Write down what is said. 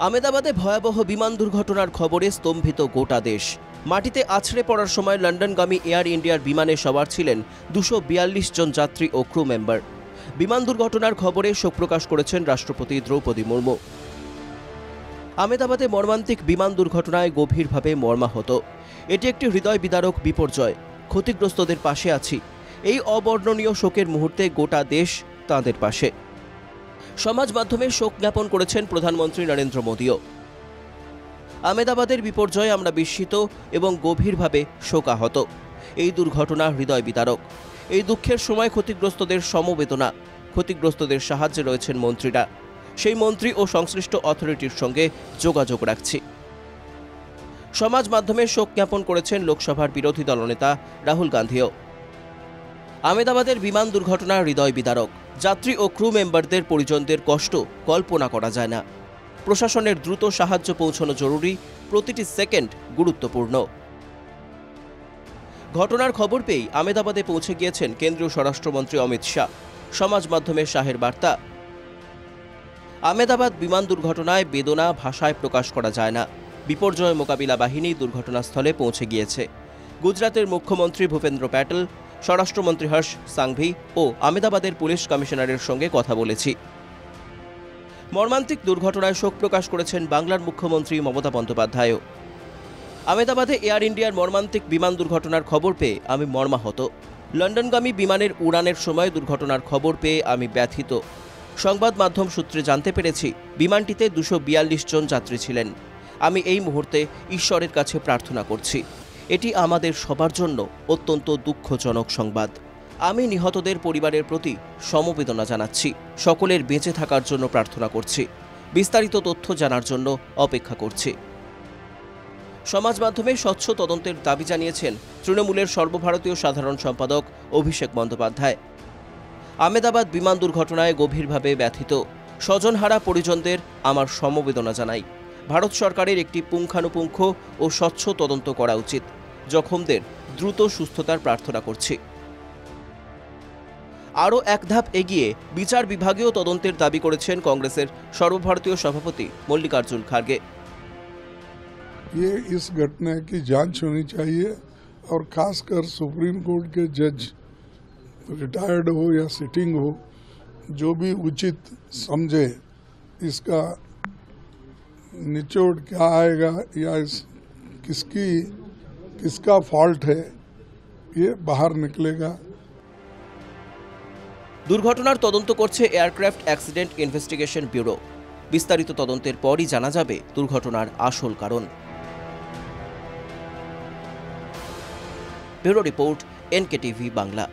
আমেদাবাদে ভয়াবহ বিমান দুর্ঘটনার খবরে স্তম্ভিত গোটা দেশ। মাটিতে আছড়ে পড়ার সময় লন্ডনগামী এয়ার ইন্ডিয়ার বিমানে সওয়ার ছিলেন 242 জন যাত্রী ও ক্রু মেম্বার। বিমান দুর্ঘটনার খবরে শোক প্রকাশ করেছেন রাষ্ট্রপতি দ্রৌপদী মুর্মু। আমেদাবাদে মর্মান্তিক বিমান দুর্ঘটনায় গভীরভাবে মর্মাহত। এটি একটি হৃদয় বিদারক বিপর্যয়। ক্ষতিগ্রস্তদের পাশে আছি। এই অবর্ণনীয় শোকের মুহূর্তে গোটা দেশ তাঁদের পাশে। সমাজ মাধ্যমে শোক জ্ঞাপন করেছেন প্রধানমন্ত্রী নরেন্দ্র মোদীও। আমেদাবাদের বিপর্যয়ে আমরা বিস্মিত এবং গভীরভাবে শোকাহত। এই দুর্ঘটনা হৃদয় বিদারক। এই দুঃখের সময় ক্ষতিগ্রস্তদের সমবেদনা। ক্ষতিগ্রস্তদের সাহায্যে রয়েছেন মন্ত্রীরা। সেই মন্ত্রী ও সংশ্লিষ্ট অথরিটির সঙ্গে যোগাযোগ রাখছি। সমাজ মাধ্যমে শোক জ্ঞাপন করেছেন লোকসভার বিরোধী দলনেতা রাহুল গান্ধীও। আমেদাবাদের বিমান দুর্ঘটনা হৃদয় বিদারক। যাত্রী ও ক্রু মেম্বারদের পরিজনদের কষ্ট কল্পনা করা যায় না। প্রশাসনের দ্রুত সাহায্য পৌঁছানো জরুরি। প্রতিটি সেকেন্ড গুরুত্বপূর্ণ। ঘটনার খবর পেয়েই আমেদাবাদে পৌঁছে গিয়েছেন কেন্দ্রীয় স্বরাষ্ট্রমন্ত্রী অমিত শাহ। সমাজ মাধ্যমে শাহের বার্তা, আমেদাবাদ বিমান দুর্ঘটনায় বেদনা ভাষায় প্রকাশ করা যায় না। বিপর্যয় মোকাবিলা বাহিনী দুর্ঘটনাস্থলে পৌঁছে গিয়েছে। গুজরাতের মুখ্যমন্ত্রী ভূপেন্দ্র প্যাটেল, স্বরাষ্ট্রমন্ত্রী হর্ষ সাংভি ও আমেদাবাদের পুলিশ কমিশনারের সঙ্গে কথা বলেছি। মর্মান্তিক দুর্ঘটনায় শোক প্রকাশ করেছেন বাংলার মুখ্যমন্ত্রী মমতা বন্দ্যোপাধ্যায়ও। আমেদাবাদে এয়ার ইন্ডিয়ার মর্মান্তিক বিমান দুর্ঘটনার খবর পেয়ে আমি মর্মাহত। লন্ডনগামী বিমানের উড়ানের সময় দুর্ঘটনার খবর পেয়ে আমি ব্যথিত। সংবাদ মাধ্যম সূত্রে জানতে পেরেছি বিমানটিতে 242 জন যাত্রী ছিলেন। আমি এই মুহূর্তে ঈশ্বরের কাছে প্রার্থনা করছি। এটি আমাদের সবার জন্য অত্যন্ত দুঃখজনক সংবাদ। আমি নিহতদের পরিবারের প্রতি সমবেদনা জানাচ্ছি। সকলের বেঁচে থাকার জন্য প্রার্থনা করছি। বিস্তারিত তথ্য জানার জন্য অপেক্ষা করছি। সমাজ মাধ্যমে স্বচ্ছ তদন্তের দাবি জানিয়েছেন তৃণমূলের সর্বভারতীয় সাধারণ সম্পাদক অভিষেক বন্দ্যোপাধ্যায়। আমেদাবাদ বিমান দুর্ঘটনায় গভীরভাবে ব্যথিত। স্বজনহারা পরিজনদের আমার সমবেদনা জানাই। ভারত সরকারের একটি পুঙ্খানুপুঙ্খ ও স্বচ্ছ তদন্ত করা উচিত। জখমদের দ্রুত সুস্থতার প্রার্থনা করছি। আরও এক ধাপ এগিয়ে বিচার বিভাগীয় তদন্তের দাবি করেছেন কংগ্রেসের সর্বভারতীয় সভাপতি মল্লিকার্জুন খার্গে। ये इस घटना की जांच होनी चाहिए और खासकर सुप्रीम कोर्ट के जज, रिटायर्ड हो या सिटिंग हो, जो भी उचित समझे इसका निचोड़ क्या आएगा या किसका फॉल्ट है, ये बाहर निकलेगा। দুর্ঘটনার তদন্ত করছে এয়ারক্রাফট অ্যাক্সিডেন্ট ইনভেস্টিগেশন ব্যুরো। বিস্তারিত তদন্তের পরই জানা যাবে দুর্ঘটনার আসল কারণ। Bureau report, NKTV Bangla.